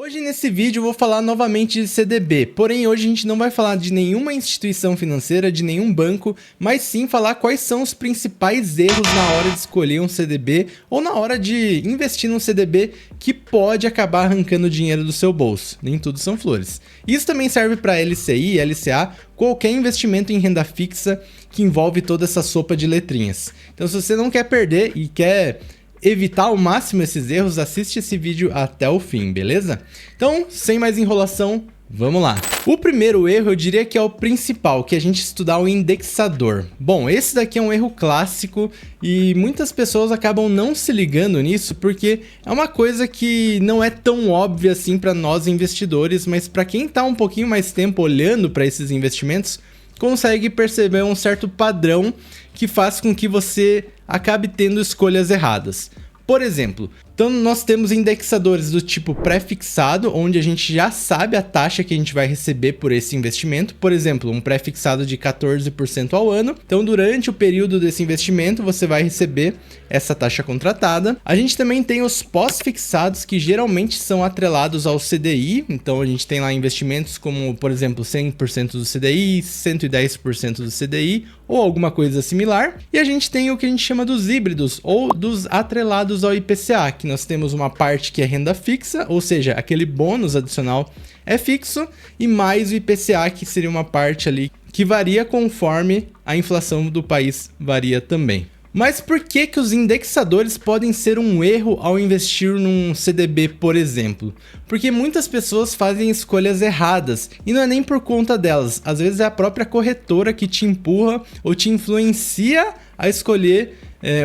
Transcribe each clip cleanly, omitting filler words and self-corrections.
Hoje nesse vídeo eu vou falar novamente de CDB, porém hoje a gente não vai falar de nenhuma instituição financeira, de nenhum banco, mas sim falar quais são os principais erros na hora de escolher um CDB ou na hora de investir num CDB que pode acabar arrancando dinheiro do seu bolso. Nem tudo são flores. Isso também serve para LCI, LCA, qualquer investimento em renda fixa que envolve toda essa sopa de letrinhas. Então se você não quer perder e quer evitar ao máximo esses erros, assiste esse vídeo até o fim, beleza? Então, sem mais enrolação, vamos lá. O primeiro erro eu diria que é o principal, que é a gente estudar o indexador. Bom, esse daqui é um erro clássico e muitas pessoas acabam não se ligando nisso porque é uma coisa que não é tão óbvia assim para nós investidores, mas para quem está um pouquinho mais tempo olhando para esses investimentos, consegue perceber um certo padrão que faz com que você acabe tendo escolhas erradas. Por exemplo, então nós temos indexadores do tipo pré-fixado, onde a gente já sabe a taxa que a gente vai receber por esse investimento. Por exemplo, um pré-fixado de 14% ao ano. Então, durante o período desse investimento, você vai receber essa taxa contratada. A gente também tem os pós-fixados, que geralmente são atrelados ao CDI. Então, a gente tem lá investimentos como, por exemplo, 100% do CDI, 110% do CDI, ou alguma coisa similar. E a gente tem o que a gente chama dos híbridos, ou dos atrelados ao IPCA, que nós temos uma parte que é renda fixa, ou seja, aquele bônus adicional é fixo, e mais o IPCA, que seria uma parte ali que varia conforme a inflação do país varia também. Mas por que que os indexadores podem ser um erro ao investir num CDB, por exemplo? Porque muitas pessoas fazem escolhas erradas, e não é nem por conta delas, às vezes é a própria corretora que te empurra ou te influencia a escolher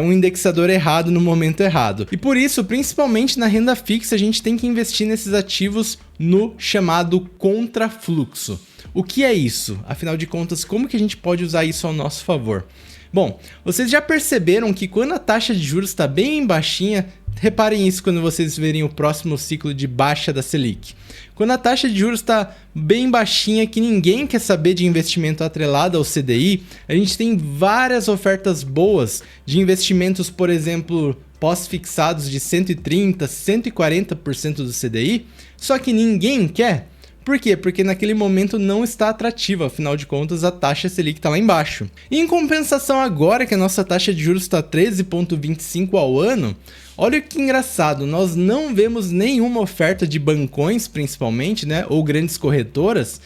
um indexador errado no momento errado. E por isso, principalmente na renda fixa, a gente tem que investir nesses ativos no chamado contrafluxo. O que é isso? Afinal de contas, como que a gente pode usar isso ao nosso favor? Bom, vocês já perceberam que quando a taxa de juros está bem baixinha, reparem isso quando vocês verem o próximo ciclo de baixa da Selic. Quando a taxa de juros está bem baixinha, que ninguém quer saber de investimento atrelado ao CDI, a gente tem várias ofertas boas de investimentos, por exemplo, pós-fixados de 130%, 140% do CDI, só que ninguém quer. Por quê? Porque naquele momento não está atrativo, afinal de contas a taxa Selic está lá embaixo. E em compensação, agora que a nossa taxa de juros está 13,25 ao ano, olha que engraçado, nós não vemos nenhuma oferta de bancões, principalmente, né, ou grandes corretoras,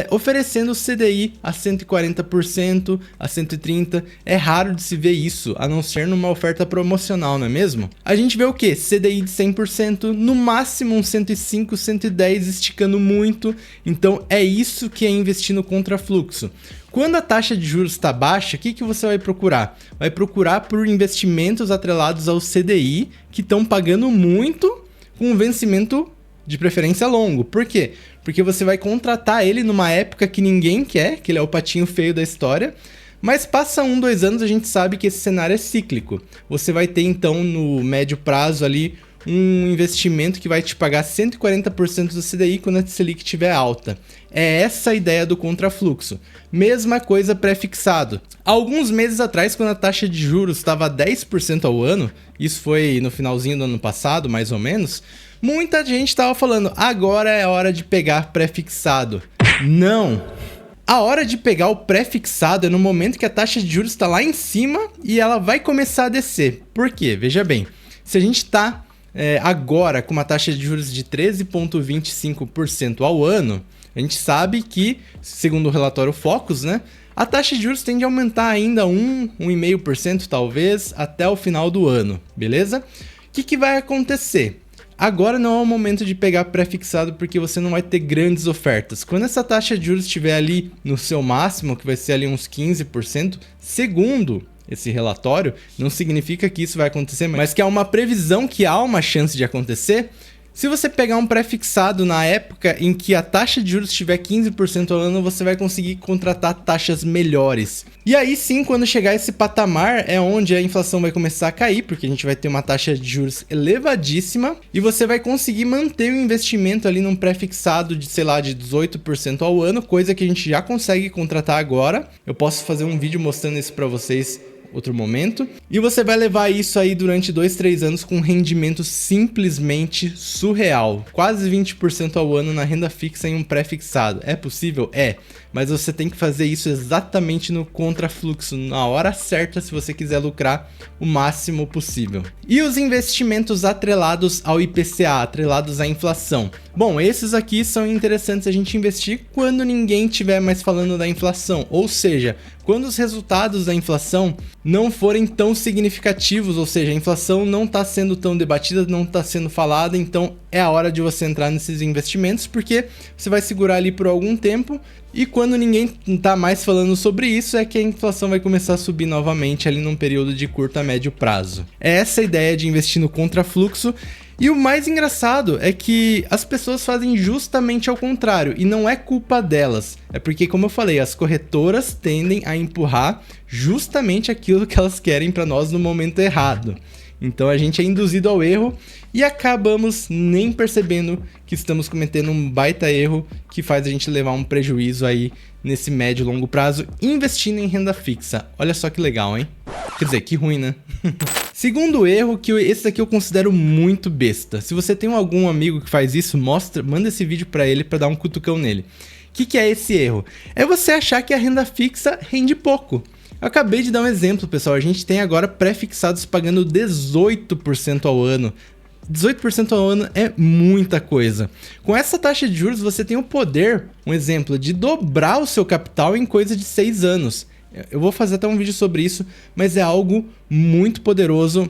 oferecendo CDI a 140%, a 130%. É raro de se ver isso, a não ser numa oferta promocional, não é mesmo? A gente vê o quê? CDI de 100%, no máximo um 105, 110, esticando muito. Então é isso que é investir no contrafluxo. Quando a taxa de juros está baixa, o que você vai procurar? Vai procurar por investimentos atrelados ao CDI, que estão pagando muito com um vencimento de preferência longo. Por quê? Porque você vai contratar ele numa época que ninguém quer, que ele é o patinho feio da história, mas passa 1, 2 anos, a gente sabe que esse cenário é cíclico. Você vai ter então no médio prazo ali um investimento que vai te pagar 140% do CDI quando a Selic estiver alta. É essa a ideia do contrafluxo. Mesma coisa pré-fixado. Alguns meses atrás, quando a taxa de juros estava 10% ao ano, isso foi no finalzinho do ano passado, mais ou menos, muita gente estava falando, agora é a hora de pegar pré-fixado. Não! A hora de pegar o pré-fixado é no momento que a taxa de juros está lá em cima e ela vai começar a descer. Por quê? Veja bem, se a gente está agora com uma taxa de juros de 13,25% ao ano, a gente sabe que, segundo o relatório Focus, né, a taxa de juros tende a aumentar ainda 1,5% talvez até o final do ano, beleza? O que vai acontecer? Agora não é o momento de pegar pré-fixado porque você não vai ter grandes ofertas. Quando essa taxa de juros estiver ali no seu máximo, que vai ser ali uns 15%, segundo esse relatório, não significa que isso vai acontecer, mas que há uma previsão que há uma chance de acontecer. Se você pegar um pré-fixado na época em que a taxa de juros estiver 15% ao ano, você vai conseguir contratar taxas melhores. E aí sim, quando chegar esse patamar, é onde a inflação vai começar a cair, porque a gente vai ter uma taxa de juros elevadíssima, e você vai conseguir manter o investimento ali num pré-fixado de, sei lá, de 18% ao ano, coisa que a gente já consegue contratar agora. Eu posso fazer um vídeo mostrando isso para vocês outro momento. E você vai levar isso aí durante 2, 3 anos com um rendimento simplesmente surreal. Quase 20% ao ano na renda fixa em um pré-fixado. É possível? É. Mas você tem que fazer isso exatamente no contrafluxo, na hora certa, se você quiser lucrar o máximo possível. E os investimentos atrelados ao IPCA, atrelados à inflação? Bom, esses aqui são interessantes a gente investir quando ninguém estiver mais falando da inflação, ou seja, quando os resultados da inflação não forem tão significativos, ou seja, a inflação não está sendo tão debatida, não está sendo falada, então é a hora de você entrar nesses investimentos, porque você vai segurar ali por algum tempo, e quando ninguém está mais falando sobre isso, é que a inflação vai começar a subir novamente ali num período de curto a médio prazo. É essa a ideia de investir no contrafluxo. E o mais engraçado é que as pessoas fazem justamente ao contrário, e não é culpa delas. É porque, como eu falei, as corretoras tendem a empurrar justamente aquilo que elas querem para nós no momento errado. Então a gente é induzido ao erro e acabamos nem percebendo que estamos cometendo um baita erro que faz a gente levar um prejuízo aí nesse médio e longo prazo investindo em renda fixa. Olha só que legal, hein? Quer dizer, que ruim, né? Segundo erro, que esse daqui eu considero muito besta. Se você tem algum amigo que faz isso, manda esse vídeo pra ele pra dar um cutucão nele. O que é esse erro? É você achar que a renda fixa rende pouco. Eu acabei de dar um exemplo, pessoal. A gente tem agora pré-fixados pagando 18% ao ano. 18% ao ano é muita coisa. Com essa taxa de juros, você tem o poder, um exemplo, de dobrar o seu capital em coisa de 6 anos. Eu vou fazer até um vídeo sobre isso, mas é algo muito poderoso.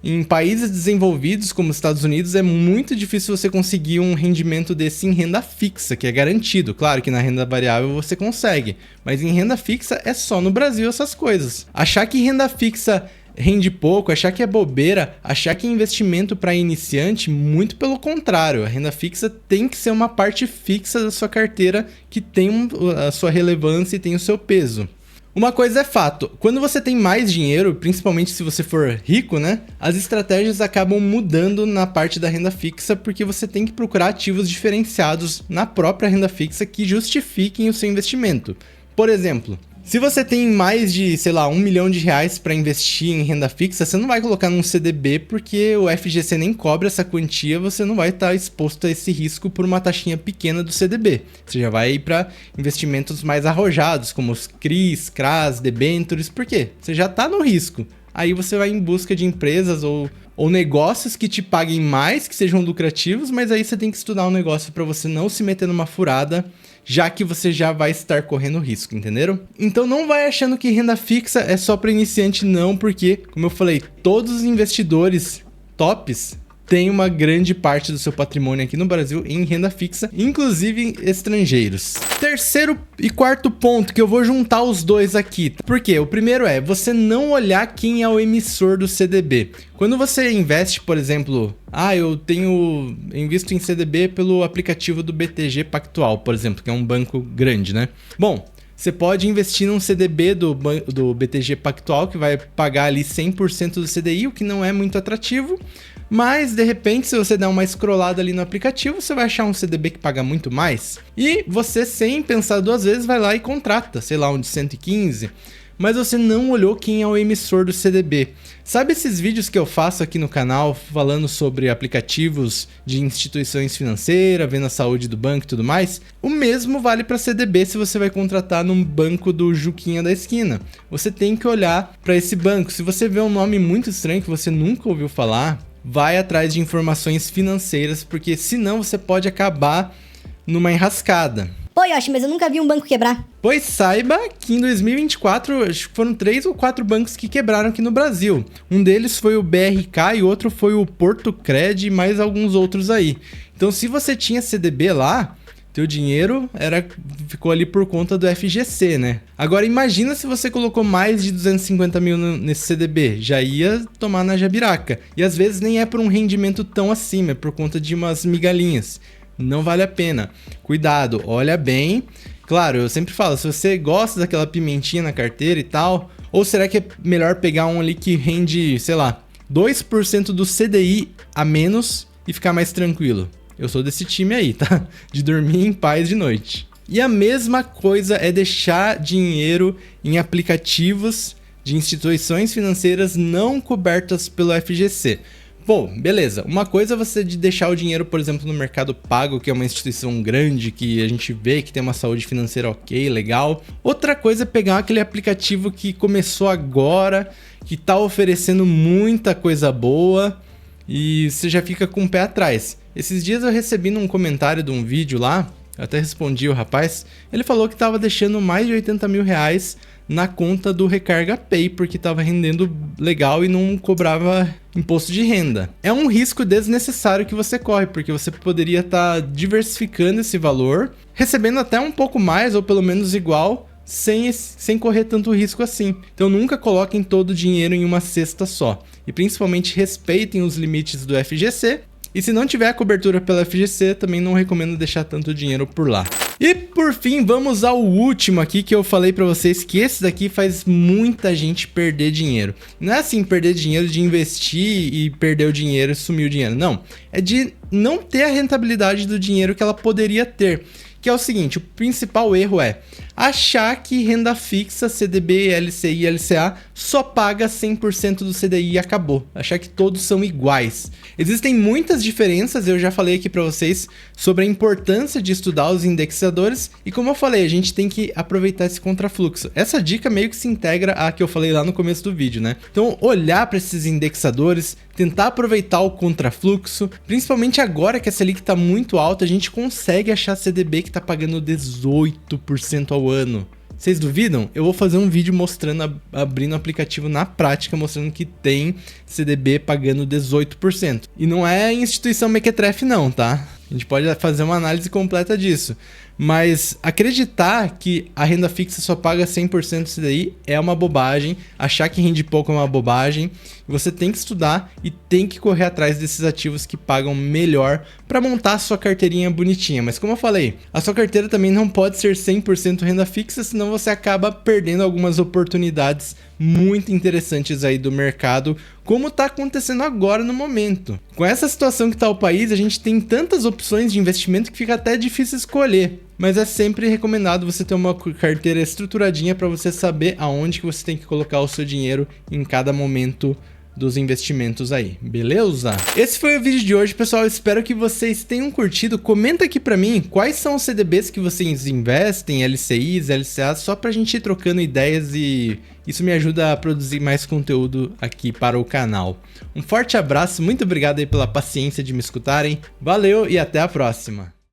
Em países desenvolvidos como os Estados Unidos, é muito difícil você conseguir um rendimento desse em renda fixa, que é garantido. Claro que na renda variável você consegue, mas em renda fixa é só no Brasil essas coisas. Achar que renda fixa rende pouco, achar que é bobeira, achar que é investimento para iniciante, muito pelo contrário. A renda fixa tem que ser uma parte fixa da sua carteira que tem a sua relevância e tem o seu peso. Uma coisa é fato, quando você tem mais dinheiro, principalmente se você for rico, né? As estratégias acabam mudando na parte da renda fixa porque você tem que procurar ativos diferenciados na própria renda fixa que justifiquem o seu investimento. Por exemplo, se você tem mais de, sei lá, R$1 milhão para investir em renda fixa, você não vai colocar num CDB porque o FGC nem cobre essa quantia, você não vai estar exposto a esse risco por uma taxinha pequena do CDB. Você já vai ir para investimentos mais arrojados, como os CRIs, CRAs, debêntures, por quê? Você já está no risco. Aí você vai em busca de empresas ou negócios que te paguem mais, que sejam lucrativos, mas aí você tem que estudar um negócio para você não se meter numa furada, já que você já vai estar correndo risco, entenderam? Então não vai achando que renda fixa é só para iniciante não, porque, como eu falei, todos os investidores tops têm uma grande parte do seu patrimônio aqui no Brasil em renda fixa, inclusive estrangeiros. Terceiro e quarto ponto, que eu vou juntar os dois aqui. Por quê? O primeiro é você não olhar quem é o emissor do CDB. Quando você investe, por exemplo, eu invisto em CDB pelo aplicativo do BTG Pactual, por exemplo, que é um banco grande, né? Bom, você pode investir num CDB do BTG Pactual, que vai pagar ali 100% do CDI, o que não é muito atrativo. Mas, de repente, se você der uma scrollada ali no aplicativo, você vai achar um CDB que paga muito mais. E você, sem pensar duas vezes, vai lá e contrata, sei lá, um de 115. Mas você não olhou quem é o emissor do CDB. Sabe esses vídeos que eu faço aqui no canal falando sobre aplicativos de instituições financeiras, vendo a saúde do banco e tudo mais? O mesmo vale para CDB se você vai contratar num banco do Juquinha da esquina. Você tem que olhar para esse banco. Se você vê um nome muito estranho que você nunca ouviu falar, vai atrás de informações financeiras, porque senão você pode acabar numa enrascada. Pô, Yoshi, mas eu nunca vi um banco quebrar. Pois saiba que em 2024, acho que foram 3 ou 4 bancos que quebraram aqui no Brasil. Um deles foi o BRK e outro foi o Portocred e mais alguns outros aí. Então, se você tinha CDB lá, teu dinheiro ficou ali por conta do FGC, né? Agora, imagina se você colocou mais de 250 mil nesse CDB. Já ia tomar na jabiraca. E às vezes nem é por um rendimento tão acima, é por conta de umas migalhinhas. Não vale a pena. Cuidado, olha bem. Claro, eu sempre falo, se você gosta daquela pimentinha na carteira e tal, ou será que é melhor pegar um ali que rende, sei lá, 2% do CDI a menos e ficar mais tranquilo? Eu sou desse time aí, tá? De dormir em paz de noite. E a mesma coisa é deixar dinheiro em aplicativos de instituições financeiras não cobertas pelo FGC. Bom, beleza. Uma coisa é você deixar o dinheiro, por exemplo, no Mercado Pago, que é uma instituição grande, que a gente vê que tem uma saúde financeira ok, legal. Outra coisa é pegar aquele aplicativo que começou agora, que tá oferecendo muita coisa boa e você já fica com o pé atrás. Esses dias eu recebi num comentário de um vídeo lá, eu até respondi o rapaz, ele falou que tava deixando mais de 80 mil reais na conta do Recarga Pay, porque estava rendendo legal e não cobrava imposto de renda. É um risco desnecessário que você corre, porque você poderia estar diversificando esse valor, recebendo até um pouco mais, ou pelo menos igual, sem correr tanto risco assim. Então nunca coloquem todo o dinheiro em uma cesta só. E principalmente respeitem os limites do FGC. E se não tiver a cobertura pela FGC, também não recomendo deixar tanto dinheiro por lá. E por fim, vamos ao último aqui que eu falei pra vocês que esse daqui faz muita gente perder dinheiro. Não é assim perder dinheiro de investir e perder o dinheiro e sumir o dinheiro, não. É de não ter a rentabilidade do dinheiro que ela poderia ter. Que é o seguinte, o principal erro é achar que renda fixa, CDB, LCI e LCA só paga 100% do CDI e acabou. Achar que todos são iguais. Existem muitas diferenças, eu já falei aqui para vocês sobre a importância de estudar os indexadores e como eu falei, a gente tem que aproveitar esse contrafluxo. Essa dica meio que se integra à que eu falei lá no começo do vídeo, né? Então olhar para esses indexadores, tentar aproveitar o contrafluxo, principalmente agora que a Selic está muito alta, a gente consegue achar CDB que está pagando 18% ao ano. Vocês duvidam? Eu vou fazer um vídeo mostrando, abrindo o aplicativo na prática, mostrando que tem CDB pagando 18%. E não é instituição mequetrefe não, tá? A gente pode fazer uma análise completa disso. Mas acreditar que a renda fixa só paga 100% do CDI é uma bobagem. Achar que rende pouco é uma bobagem. Você tem que estudar e tem que correr atrás desses ativos que pagam melhor para montar a sua carteirinha bonitinha. Mas como eu falei, a sua carteira também não pode ser 100% renda fixa, senão você acaba perdendo algumas oportunidades muito interessantes aí do mercado, como está acontecendo agora no momento. Com essa situação que está o país, a gente tem tantas opções de investimento que fica até difícil escolher. Mas é sempre recomendado você ter uma carteira estruturadinha para você saber aonde que você tem que colocar o seu dinheiro em cada momento dos investimentos aí, beleza? Esse foi o vídeo de hoje, pessoal. Espero que vocês tenham curtido. Comenta aqui pra mim quais são os CDBs que vocês investem, LCIs, LCAs, só pra gente ir trocando ideias e isso me ajuda a produzir mais conteúdo aqui para o canal. Um forte abraço, muito obrigado aí pela paciência de me escutarem. Valeu e até a próxima!